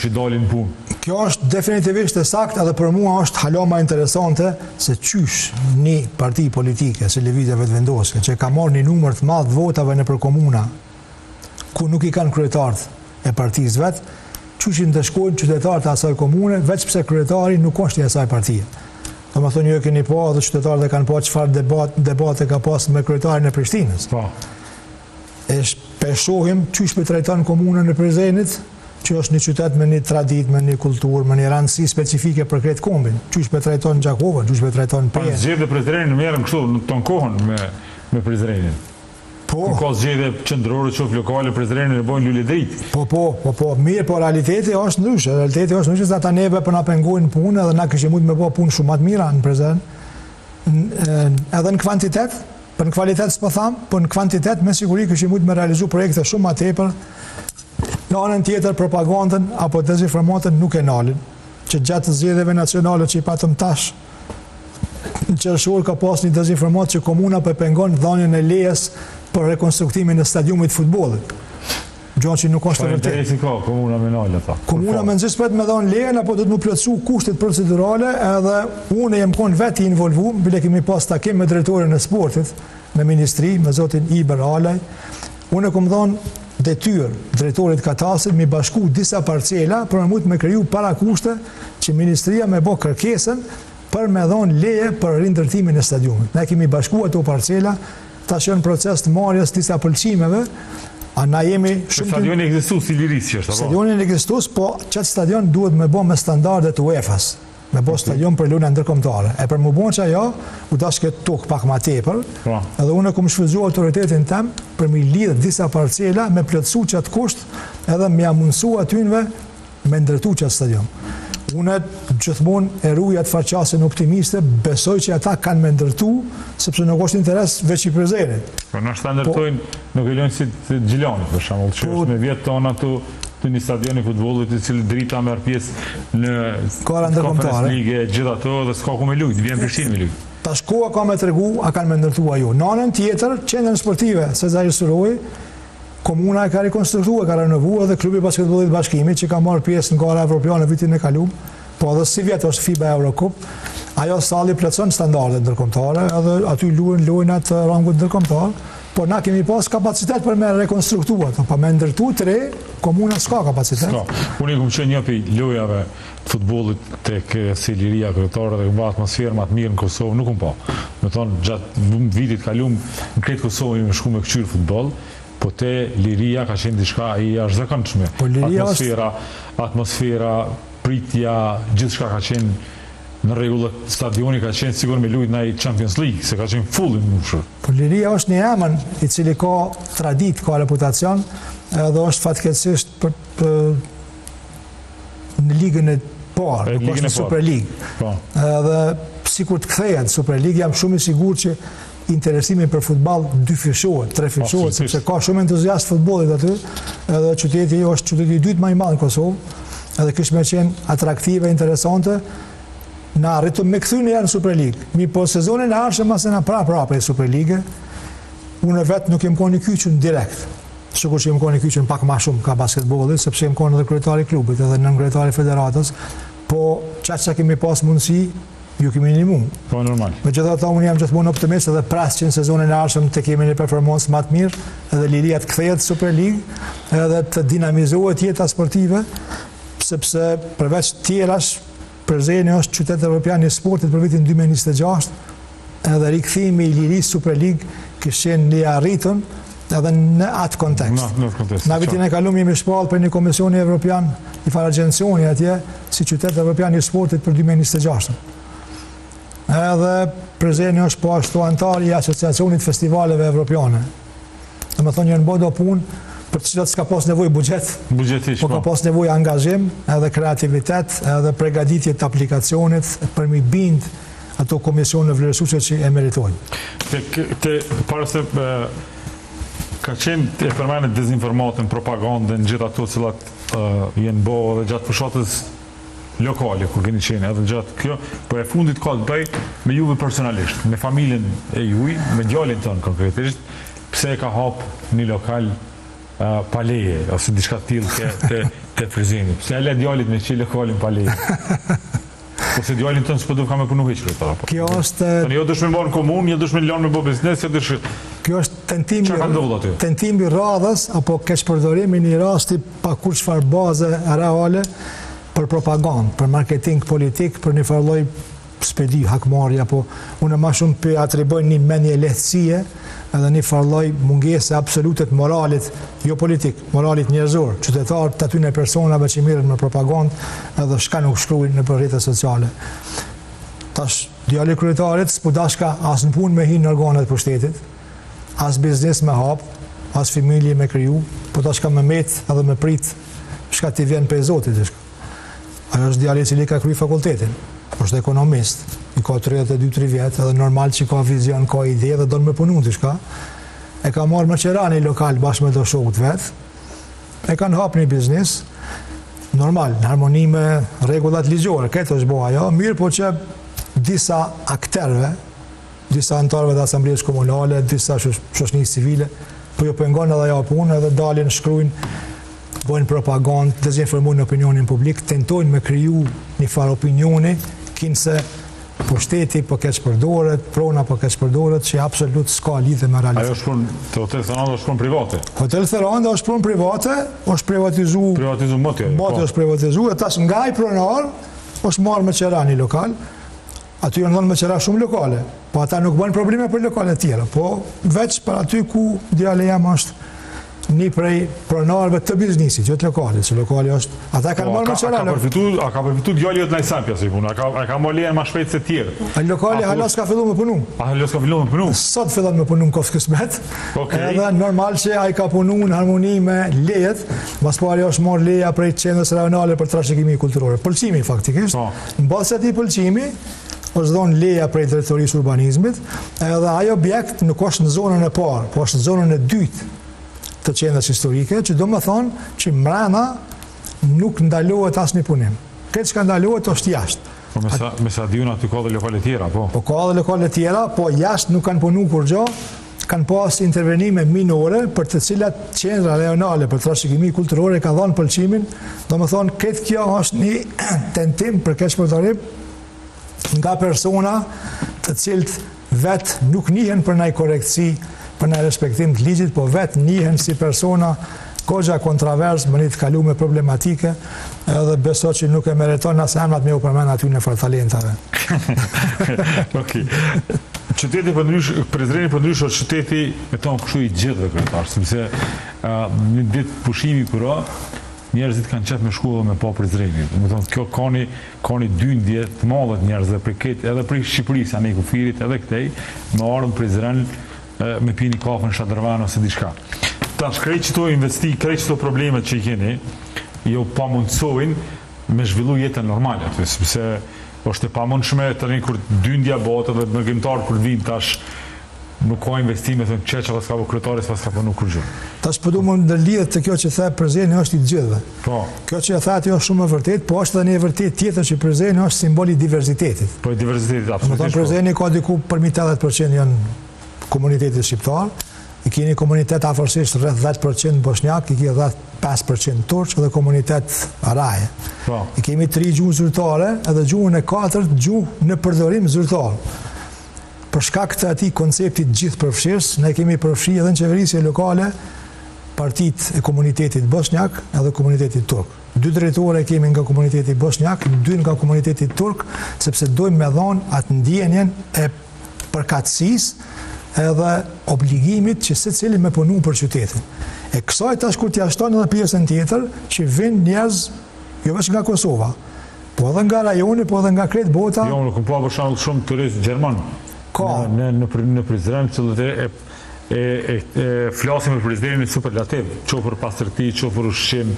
S2: që dalin punë.
S3: Kjo është definitivisht e saktë, edhe për mua është hala më interesante se qysh një parti politike si Lëvizja Vetëvendosje, që ka marrë një numër të madh votave nëpër komuna, ku nuk i kanë kryetarët e partisë vet, qyshin të shkojnë qytetarët e asaj komune, veç pse kryetari nuk është i asaj partie. Domethënë ju e keni pa dhe qytetarët e kanë pa çfarë debate ka pas me kryetarin e Prishtinës.
S2: Po.
S3: E shohim qysh po trajton komunën e Prizrenit, që është një qytet me një traditë, me një kulturë, me një rëndësi specifike për këtë kombin. Qysh po trajton Gjakovën, qysh po trajton Pejen.
S2: Pa zgjedhje Prizrenin merrem kështu në ton kohën me Prizrenin.
S3: Po.
S2: Ka zgjedhje qendrore që lokale Prizrenin e bojnë lule dritë.
S3: Po, mirë, po realiteti është ndryshe. Realiteti është ndryshe se ata neve për na pengojnë punë edhe na kishim mund me bë punë shumë më të mira në Prizren. Edhe në kvantitet, për në kvalitet s'po tham, por në kvantitet me siguri kishim mund me realizu projekte shumë më tepër. Në anën tjetër propagandën apo dezinformatën nuk e nalin, që gjatë zgjedhjeve nacionale që i patëm tash në qershor ka pas një dezinformat që komuna po pengon dhënien e lejes për rekonstruktimin e stadiumit të futbollit. Gjanë që nuk është të vërtet.
S2: Interesi ka, komuna me nalë ata.
S3: Komuna me nëzis për të me dhonë lejen, apo do të më plotësu kushtet procedurale, edhe unë jem konë vetë i involvu, bile kemi pas takim me drejtorin e sportit, në ministri, me zotin Iber Alaj. Unë e kom dhonë detyrë drejtorit katastrit mi bashku disa parcela për me kriju para kushte që ministria me bo kërkesën për me dhonë leje për rindërtimin e stadiumit. Ne kemi bashku ato parcela, ta shënë proces të marrjes disa pëlqimeve, a na jemi shumë...
S2: Stadioni ekzistus si liris që është, apo?
S3: Stadioni ekzistus, po qëtë stadion duhet me bo me standardet UEFA-s, me bo stadion për luna ndërkombëtare. E për më bon që ajo, u dash këtë tokë pak ma tepër, edhe unë kom shfrytzu autoritetin tem për mi lidhë disa parcela, me plotësu qatë kusht, edhe me amundësu atynve me ndërtu qatë stadion. Unë gjithmonë e ruaj atë faqasin optimiste, besoj që ata kanë me ndërtu, sepse nuk është interes veç i Prizrenit.
S2: Po nështë ta ndërtojnë, nuk e lojnë si Gjilani, për shembull, që është me vjetë tona të një stadioni futbollit, i cili drita merr pjesë në Conference League, gjithë ato, dhe s'ka ku me lujt, vjen Prishtinë me lujt.
S3: Tash koha ka me tregu, a kanë me ndërtu ajo. Në anën tjetër, qendrën sportive, Sezar Suroj, komuna e ka rekonstruktuar, ka renovuar, dhe klubi basketbollit Bashkimit, që ka marrë pjesë në gara evropiane vitin e kaluar, po edhe si vjetë është FIBA Eurocup, ajo salli plotson standardet ndërkombëtare, edhe aty luajnë lojnat rangut ndërkombëtar, po na kemi pas kapacitet për me rekonstruktuar, pa me ndërtu të re, komuna s'ka kapacitet.
S2: Unë i kumë qenë një për lojave të futbollit tek si liria kryetare dhe këmba atmosferë më të mirë në Kosovë, nuk unë pa. Me thonë, gjatë vitit kalum në kretë Kosovë me shku me këqyrë futbol, po te liria ka qenë diçka i jashtëzakonshme. Atmosfera, pritja, gjithë shka ka qenë në rregull, stadioni ka qenë sigur me lujt në Champions League, se ka qenë full i mbushur.
S3: Po liria është një emën i cili ka tradit, ka reputacion, edhe është fatkeqësisht në ligën e parë, nuk është në Super League. Edhe sikur të kthehet Super League, jam shumë i sigurt që interesimi për futbol dyfishohet, trefishohet, sepse ka shumë entuziast futbollit aty, edhe qyteti është qyteti i dytë më i madh në Kosovë, edhe kishte më qenë atraktive, interesante, na arritëm me kthyen në Super League. Mi po sezonin e ardhshëm mas na prapë e Super League, unë vetë nuk jem qenë i kyçur direkt. Sikur që jem qenë i kyçur pak më shumë ka basketbolli, sepse jem qenë edhe kryetari i klubit, edhe nën kryetari i federatës, po çfarë kemi pas mundësi ju kemi ndihmu.
S2: Po normal.
S3: Megjithatë unë jam gjithmonë optimist edhe pras që në sezonin e ardhshëm të kemi një performancë më të mirë, edhe liria të kthehet Super League, edhe të dinamizohet jeta sportive, sepse përveç tjerash, Prizreni është qytet evropian i sportit për vitin 2026, edhe rikthimi i lirisë Super League kishte qenë një arritën edhe në atë kontekst. Në vitin e kaluar jemi shpallur për një komisioni evropian, një farë agjencioni atje, si qytet evropian i sportit për 2026. Edhe Prizreni është po ashtu antar i Asociacionit Festivaleve Evropiane. Dhe me thonë një në bodo punë për të cilat s'ka pas nevojë buxhet, po ka pas nevojë angazhim, edhe kreativitet, edhe përgatitje të aplikacionit për mi bind ato komisione vlerësuese që e meritojnë.
S2: Para se ka qenë e përmenet dezinformatën, propagandën, gjithë ato cilat jenë bo edhe gjatë fushatës lokale, kur keni qenë, edhe gjatë kjo, po e fundit ka të bëj me juve personalisht, me familjen e juj, me djalin tënë konkretisht, pse e ka hap një lokal paleje, ose diçka tillë te Prizreni. Pse e le djalit me qile lokalin paleje? Ose djalin tënë s'po do ka me punu hiç këto apo?
S3: Kjo është
S2: jo dëshmë bën komunë, jo dëshmë lënë me bë biznes, jo dëshmë.
S3: Kjo është tentimi radhës apo keqpërdorimi në rasti pa kur çfarë baze reale për propagandë, për marketing politik, për një farë lloj spedi hakmarrje, apo unë më shumë për atriboj një mendje lehtësie, edhe një farë lloj mungese absolute të moralit, jo politik, moralit njerëzor, qytetar të atyre personave që mirën me propagandë, edhe shka nuk shkruajnë në rrjetet sociale. Tash djali kryetarit s'po dashka as në punë me hinë në organet e pushtetit, as biznes me hap, as familje me kriju, po dashka me met edhe me prit shka t'i vjen për Zotit. Ajo është djali i cili ka kriju fakultetin, është ekonomist, i ka 32-3 vjetë, edhe normal që ka vizion, ka ide dhe do në me punu të shka. E ka marrë Maqerani lokal bashkë me do shokët vetë, e kanë hapë një biznis, normal, në harmoni me regullat ligjore, këtë është boha jo, mirë po që disa akterve, disa antarëve të asamblejës komunale, disa shoshnisë civile, po ju pengon edhe ja punë, edhe dalin, shkruajnë, bojnë propagandë, dezinformojnë opinionin publik, tentojnë me kriju një farë opinioni, kinse pushteti po keq përdoret, prona po keq përdoret, që absolut s'ka lidhje me realitet.
S2: Ajo është punë, të Hotel Theranda është punë private.
S3: Hotel Theranda është punë private, është privatizu
S2: moti
S3: është privatizu, e tash nga i pronar është marrë me qera një lokal, aty janë dhënë me qera shumë lokale, po ata nuk bëjnë probleme për lokale tjera, po veç për aty ku djali jam është një prej pronarëve të biznisit, jo të lokalit, që lokali është, ata kanë marrë me qera.
S2: A ka përfitu djali jot në Ajsampja, si punë, a ka marrë lejen ma shpejt se tjerë.
S3: A lokali hala s'ka fillu me punu. Sot fillon me punu në Kofë Kismet, edhe normal që a i ka punu në harmoni me lejet, mas pari është marrë leja prej qendrës rajonale për trashëgimi kulturore. Pëlqimi faktikisht, në bazë se ati pëlqimi, është dhonë leja prej drejtorisë urbanizmit, edhe ajo objekt nuk është në zonën e parë, po është në zonën e dytë të qendrës historike, që do më thonë që mrena nuk ndalohet asë një punim. Këtë që ka ndalohet është jashtë.
S2: Me sa diun aty ka dhe lokale tjera, po? Po
S3: ka dhe lokale tjera, po jashtë nuk kanë punu kur gjo, kanë pas intervenime minore për të cilat qendra rajonale për trashëgimi kulturore ka dhënë pëlqimin, do më thonë këtë kjo është një tentim për keq përdorim nga persona të cilët vetë nuk njihen për ndaj korektësi, për në respektim të ligjit, po vetë njihen si persona kogja kontravers, më një të kalu me problematike, edhe beso që nuk e meriton asë emrat me u përmen aty në fartalentave.
S2: Qyteti Prizreni për ndrysh është qyteti me tonë kështu i gjithë dhe kryetar, sepse një ditë pushimi kura, njerëzit kanë qef me shku dhe me po Prizreni. Kjo ka një dyndje të madhe të njerëzve për këtë, edhe për Shqipërisë, anë i kufirit, edhe këtej, me ardhën Prizren me pini kafën Shadrvan ose diçka. Tash, krejt qëto investi, krejt qëto problemet që i keni, jo pa mundësojnë me zhvillu jetën normale, sepse është e pa mundshme të rinjë kur dyndja botë dhe në gjimtarë kur vinë tash nuk ka investime, të në që pas ka po kryetaris, pas ka po nuk kur gjë.
S3: Tash përdu më ndërlidhet të kjo që the Prizreni është i gjithve. Kjo që e the aty është shumë e vërtet, po është dhe një vërtet tjetër që Prizreni është simboli diversitetit.
S2: Po i diversitetit, absolutisht.
S3: Prizreni ka diku përmi 80% janë komunitetit shqiptar, i keni komunitet afërsisht rreth 10% bosnjak, i keni rreth 5% turq dhe komunitet araje. I kemi 3 gjuhë zyrtare edhe gjuhën e 4 gjuhë në përdorim zyrtar. Për shkak të atij konceptit gjithë përfshirës, ne kemi përfshi edhe në qeverisje lokale partit e komunitetit bosnjak edhe komunitetit turk. 2 drejtore kemi nga komuniteti bosnjak, 2 nga komunitetit turk, sepse dojmë me dhonë atë ndjenjen e përkatësisë edhe obligimit që se cili me punu për qytetin. E kësaj tash kur t'ja shton edhe pjesën tjetër, që vinë njerëz, jo veç nga Kosova, po edhe nga rajoni, po edhe nga kretë bota.
S2: Jo, nuk pa për shembull shumë turist gjerman.
S3: Ka.
S2: Në Prizren, që flasim për Prizrenin superlativ, që për pastërti, që për ushqim,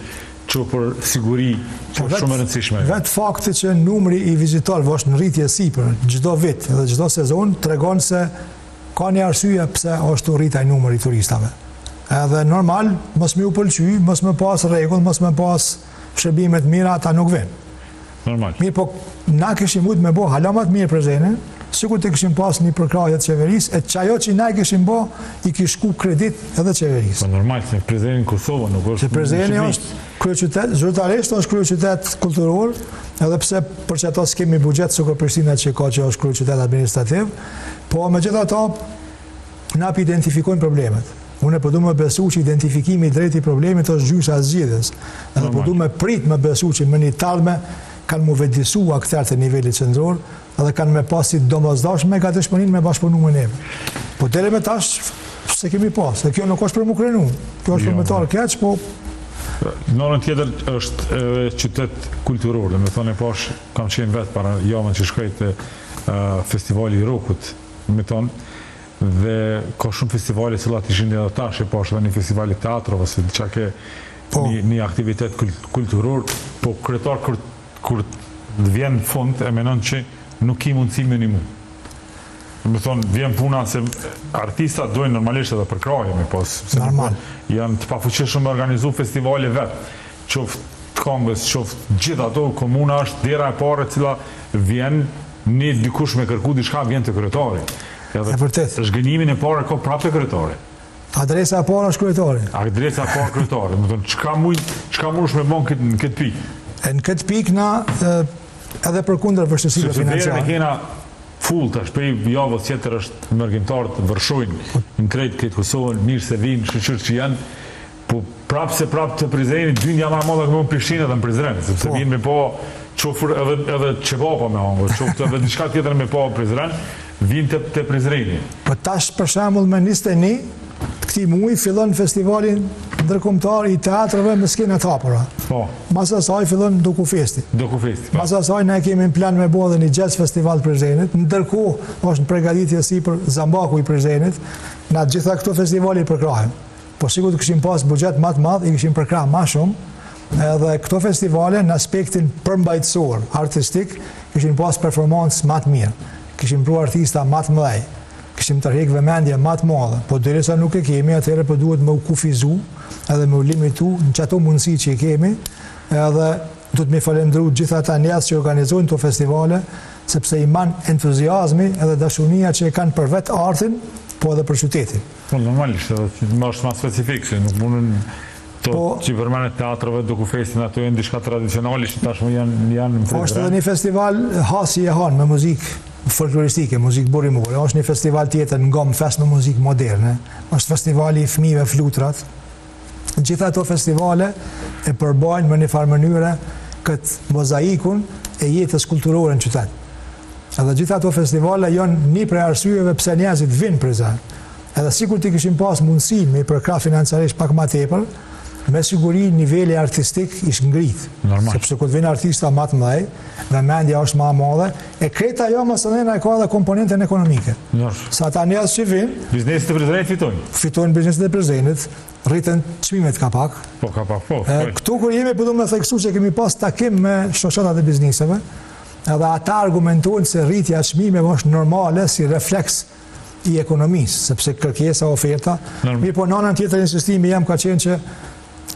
S2: që për siguri, që për shumë e rëndësishme.
S3: Vetë fakti që numri i vizitorëve është në rritje sipër, çdo vit dhe çdo sezon, tregon se ka një arsye pse është rritaj numri i turistave. Edhe normal, mos më u pëlqy, mos më pas rregull, mos më pas shërbimet mira, ata nuk vinë.
S2: Normal.
S3: Mirë, po na kishim mujt me bo hala më të mirë Prizrenin, sikur të kishim pas një përkrahje të qeverisë, e çajo që na kishim bo, i kish shku kredit edhe qeverisë.
S2: Po normal, se Prizreni Kosova nuk është.
S3: Se Prizreni është kryeqytet, zyrtarisht është kryeqytet kulturor, edhe pse për që ato s'kemi buxhet sikur Prishtina që ka që është kryeqytet administrativ, po megjithatë na identifikojnë problemet. Unë po du me besu që identifikimi i drejt i problemit është gjysha e zgjidhjes. Edhe po du me prit me besu që më një talme kanë mu vedisu akterët e nivelit qendror edhe kanë me pasi domosdoshme ka të shpënin me bashkëpunu me neve. Po deri me tash se kemi pas, dhe kjo nuk është për mu krenu. Kjo është për me talë keq, po...
S2: Në orën tjetër është qytet kulturor, dhe me thonë e pash, kam qenë vetë para javën që shkoj të festivali i Rokut, me thonë, dhe ka shumë festivale cilat ishin edhe tash e pash dhe një festivali teatrove, se që ke një aktivitet kulturor, po kryetar kur vjen fund e menon që nuk i mundësi minimum. Me thonë, vjen puna se artistat dojnë normalisht edhe për kraje me pas.
S3: Normal.
S2: Janë të pafuqishëm me organizu festivale vetë, qoftë të Kongës, qoftë gjithë ato, komuna është dera e pare cila vjen një dikush me kërku diçka vjen të kryetari.
S3: E vërtet.
S2: Zhgënjimin e parë ka prapë të kryetari.
S3: Adresa e parë është kryetari.
S2: Adresa e parë kryetari. Do të thonë çka mundesh me bën në këtë pikë.
S3: Në këtë pikë na edhe përkundër vështirësive financiare.
S2: Ne kena full tash prej javës tjetër është mërgjimtarët vërshojnë në këtë Kosovën, mirë se vinë, shoqërë që janë, po prapë të Prizreni, dynja ma modha këmë Prishtinë dhe në Prizren, sepse vinë me po qofër edhe qebapa me hangër, qoftë edhe diçka tjetër me po Prizren, vinë të Prizreni.
S3: Po tash për shembull me 21 këtij muaji fillon festivalin ndërkombëtar i teatrave me skena të hapura.
S2: Po.
S3: Mas asaj fillon Dokufesti. Mas asaj ne kemi në plan me bëu edhe një jazz festival Prizrenit, ndërkohë është në përgatitje sipër Zambaku i Prizrenit, na gjitha këto festivale i përkrahen. Po sikur të kishim pas buxhet më të madh, i kishim përkrah më shumë, edhe këto festivale në aspektin përmbajtësor, artistik, kishin pas performancë më të mirë. Kishim pru artista më të mëdhej. Kishim tërheq vëmendje më të madhe, po derisa nuk e kemi, atëherë po duhet me u kufizu edhe me u limitu në çato mundësi që i kemi, edhe do të më falendëru gjithë ata njerëz që organizojnë këto festivale, sepse i man entuziazmi edhe dashuria që e kanë për vetë artin, po edhe për qytetin.
S2: Po normalisht, edhe më është më specifik, se nuk mundën që përmenet teatrove, Dokufestin, ato janë diçka tradicionale që tashmë janë në Prizren.
S3: Është edhe një festival hasi e hanë me muzikë folkloristike, muzikë burimore. Është një festival tjetër në Gom Fest me muzikë moderne. Është festivali i fëmijëve flutrat. Gjitha ato festivale e përbajnë me një farë mënyre këtë mozaikun e jetës kulturore në qytet. Edhe gjitha ato festivale janë një prej arsyeve pse njerëzit vinë Prizren. Edhe sikur ti kishim pas mundësi me i përkrah financiarisht pak më tepër, me siguri niveli artistik ish ngrit. Sepse kur vjen artista më të mëdhej, vëmendja është më e madhe, e kreta jo më së miri ka edhe komponenten ekonomike. Sa ata njerëz që vinë,
S2: bizneset e Prizrenit fitojnë.
S3: Fitojnë bizneset e Prizrenit, rritën çmimet ka pak.
S2: Po ka pak, po.
S3: Këtu kur jemi po do të theksu që kemi pas takim me shoqatat e bizneseve, edhe ata argumentojnë se rritja e çmimeve është normale si refleks i ekonomisë, sepse kërkesa oferta, mirë po në anën tjetër insistimi jam ka qenë që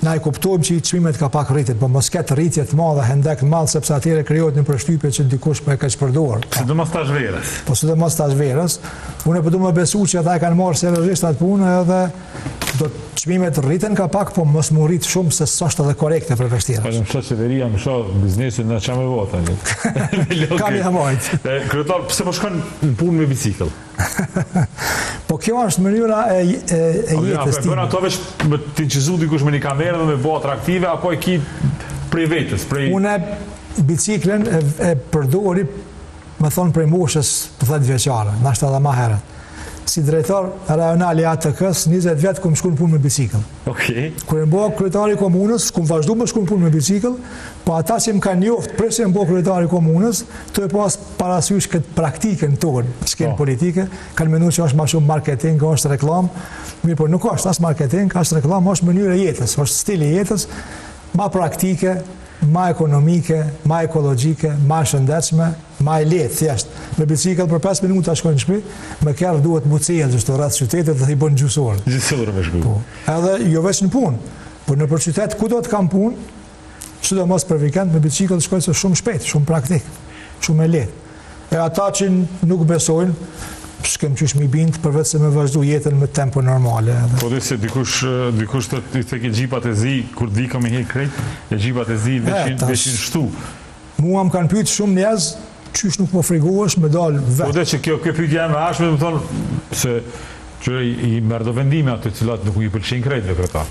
S3: na e kuptojmë që i çmimet ka pak rritit, po mos ketë rritje të madhe, hendek të madh, sepse atëherë krijohet një përshtypje që dikush po e ka çpërdor.
S2: Sidomos tash verës.
S3: Po sidomos tash verës, unë po do më besu që ata e kanë marrë seriozisht atë punë edhe do çmimet rriten ka pak, po mos mu rrit shumë se s'është edhe korekte për vështirësi.
S2: Po më shoh qeveria, më shoh biznesin na çamë vota.
S3: Kam ja mojt.
S2: Kryetar, pse po shkon në punë me bicikëll?
S3: Po kjo është mënyra e jetës time.
S2: Po ato veç më të qizu dikush me një kamerë dhe me bëu atraktive, apo e ki prej vetës?
S3: Unë biciklën e përdori, më thonë prej moshës 10 vjeçare, nashta edhe më herët. Si drejtor rajonal i ATK-s, 20 vjet kum shku në punë me bicikëll.
S2: Okej.
S3: Kur e bëu kryetari i komunës, kum vazhdu me shku në punë me bicikëll, po ata që më kanë njoft prej se më bëu kryetari i komunës, të e pas parasysh këtë praktikën tonë, skenë politike, kanë menduar që është më shumë marketing, është reklam. Mirë, po nuk është as marketing, as reklam, është mënyrë e jetës, është stili i jetës, më praktike, më ekonomike, më ekologjike, më shëndetshme, më e lehtë thjesht. Me bicikëll për 5 minuta shkojnë në shtëpi, me kërë duhet mucel çdo rreth qytetit dhe i bën gjysor.
S2: Gjysor me shku.
S3: Po. Edhe jo vetëm në punë, por në për qytet ku do të kam punë, sidomos për vikend me bicikëll shkoj se shumë shpejt, shumë praktik, shumë e lehtë. E ata që nuk besojnë, s'kem qysh mi bind përveç se me vazhdu jetën me tempo normale.
S2: Po dhe se dikush të ke gjipat e zi, kur të vika me hek krejt, e gjipat e zi veshin shtu.
S3: Mua më kanë pyet shumë njerëz, qysh nuk po frigohesh me dal vetë.
S2: Po dhe që kjo pyetje me ashme, më thonë, se që i merr do vendime ato të cilat nuk i pëlqejnë krejtve këta.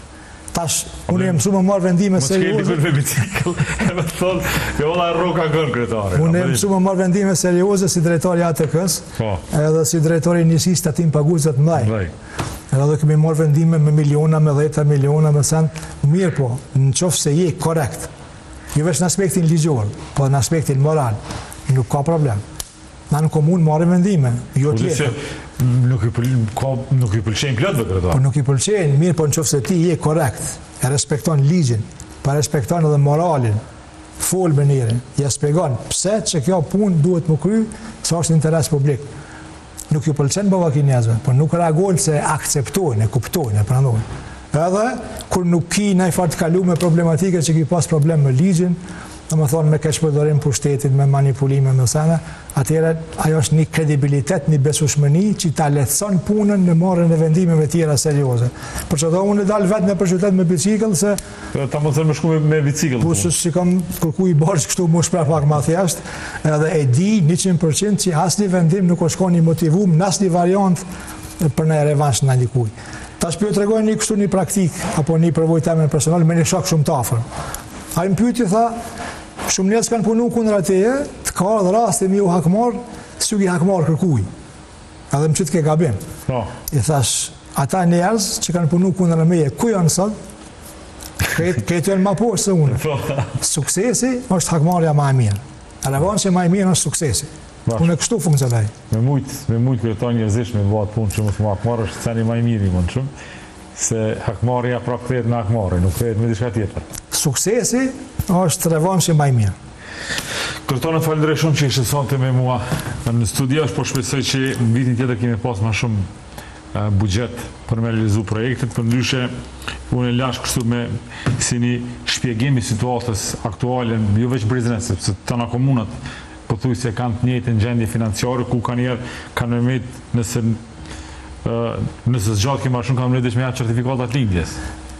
S3: Tash, unë jam mësuar më marr vendime serioze.
S2: Mos kemi me bicikëll, e më thonë, e olla rroka gën kryetare.
S3: Unë jam mësuar më marr vendime serioze si drejtori i ATK-s, edhe si drejtori i njësisë tatim paguesve të mëdhej. Edhe kemi marr vendime me miliona, me 10 miliona, me cent. Mirë po, nëse je korrekt, jo vetëm në aspektin ligjor, po në aspektin moral, nuk ka problem. Na në komunë marrim vendime, jo tjetër.
S2: Nuk i pëlqejnë plotëve këto.
S3: Po nuk i pëlqejnë, mirë, po nëse ti je korrekt, e respekton ligjin, pa respekton edhe moralin, fol me njërin, ja shpjegon pse që kjo punë duhet më kry, sa është interes publik. Nuk ju pëlqen bavaki njerëzve, po nuk reagojnë se akceptojnë, e kuptojnë, e pranojnë. Edhe kur nuk ki ndaj fat të kaluar me problematike që ki pas problem me ligjin, domethënë me keqpërdorim pushtetit, me manipulime, me sene, atëherë ajo është një kredibilitet, një besueshmëri që ta lehtëson punën në marrjen e vendimeve tjera serioze. Për çdo unë dal vetë në qytet me bicikëll se
S2: ta mos më shku me bicikëll.
S3: Po si kam kërkuar i barç kështu më shpreh pak më thjesht, edhe e di 100% që asnjë vendim nuk është shkon i motivuar në asnjë variant për në revansh në dikujt. Tash po ju tregoj një kështu një praktik apo një përvojë teme personale me një shok shumë të afër. Ai më pyeti tha, shumë njerëz kanë punuar kundër ateje, të ka ardhur rasti mi u hakmar, s'u i hakmar kërkuj. Edhe më çit ke gabim.
S2: Po.
S3: I thash, ata njerëz që kanë punuar kundër meje, ku janë sot? Këtë janë më poshtë se unë. Suksesi është hakmarrja më e mirë. Revanshi më i mirë është suksesi. Unë kështu funksionoj.
S2: Me shumë kryetar njerëzish me bëhat punë që mos më hakmarr është tani më i miri më shumë. Se hakmarrja pra kthehet në hakmarrje, nuk kthehet me diçka tjetër.
S3: Suksesi është revanshi më i mirë.
S2: Kryetar, falenderoj shumë që ishe sonte me mua në studio, po shpresoj që në vitin tjetër kemi pas më shumë buxhet për me realizu projektet, për ndryshe unë e lash kështu me si një shpjegim i situatës aktuale, jo veç Prizren, sepse tëna komunat pothuajse kanë të njëjtën gjendje financiare, ku kanë me nëse zgjat kema shumë kanë me ja certifikatat lindjes.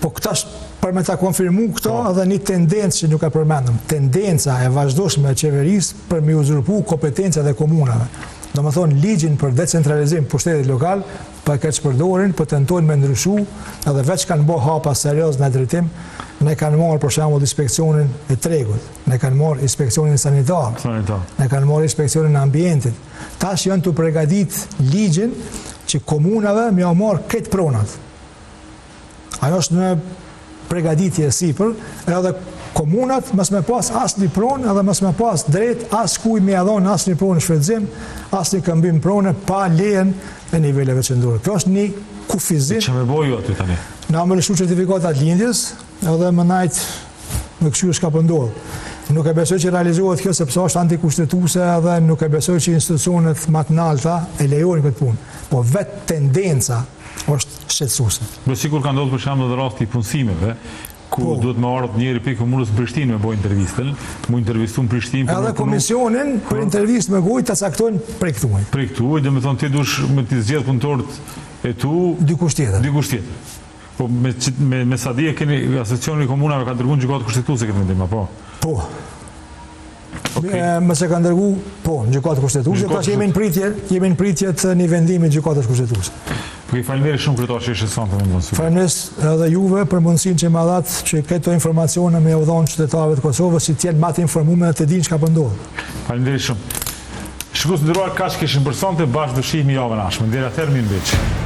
S3: Po këta për me ta konfirmu këto edhe një tendencë që nuk e përmendëm. Tendenca e vazhdueshme e qeverisë për me uzurpu kompetencat e komunave. Domethënë ligjin për decentralizim pushtetit lokal, për keqpërdorin, për tentojnë me ndryshu, edhe veç kanë bë hapa serioz në drejtim, ne kanë marrë për shembull inspeksionin e tregut, ne kanë marrë inspeksionin sanitar, ne kanë marrë inspeksionin e ambientit. Tash janë të përgatit ligjin që komunave më janë marrë këtë pronat. Ajo është në përgatitje sipër, edhe komunat mos më pas asnjë pronë, edhe mos më pas drejt as kuj më dhon asnjë pronë shfrytëzim, asnjë këmbim pronë pa lejen e niveleve qendrore. Kjo është një kufizim.
S2: Çfarë më bëj aty tani?
S3: Na më lëshu certifikatat lindjes, edhe më najt më kështu s'ka po ndodh. Nuk e besoj që realizohet kjo sepse është antikushtetuese edhe nuk e besoj që institucionet më të larta e lejojnë këtë punë. Po vetë tendenca është shqetësuese.
S2: Do sikur ka ndodhur për shembull në rasti i punësimeve, ku duhet më ardhë njëri për komunës në Prishtinë me bëjë intervistën, mu intervistu në Prishtinë.
S3: Edhe komisionin për intervistë me gojë të caktojnë prej këtuaj.
S2: Prej këtuaj, dhe me thonë ti dush me t'i zgjedh punëtorët e tu...
S3: Dikush tjetër.
S2: Po me sa dije keni asociacioni i komunave ka dërguar në gjykatë kushtetuese këtë mendim, apo?
S3: Po. Me se ka ndërgu, po, në gjykatë kushtetuese, tash jemi në pritje të një vendimi gjykatës kushtetuese.
S2: Faleminderit shumë kryetar që ishe sonte me mundësi.
S3: Faleminderit edhe juve për mundësinë që më dhat që këto informacione me u dhon qytetarëve të Kosovës që të jenë më të informuar dhe të dinë çka po ndodh.
S2: Faleminderit shumë. Shikues të nderuar, kaq kishim për sonte, bashkë do shihemi javën e ardhshme. Deri atëherë mirë.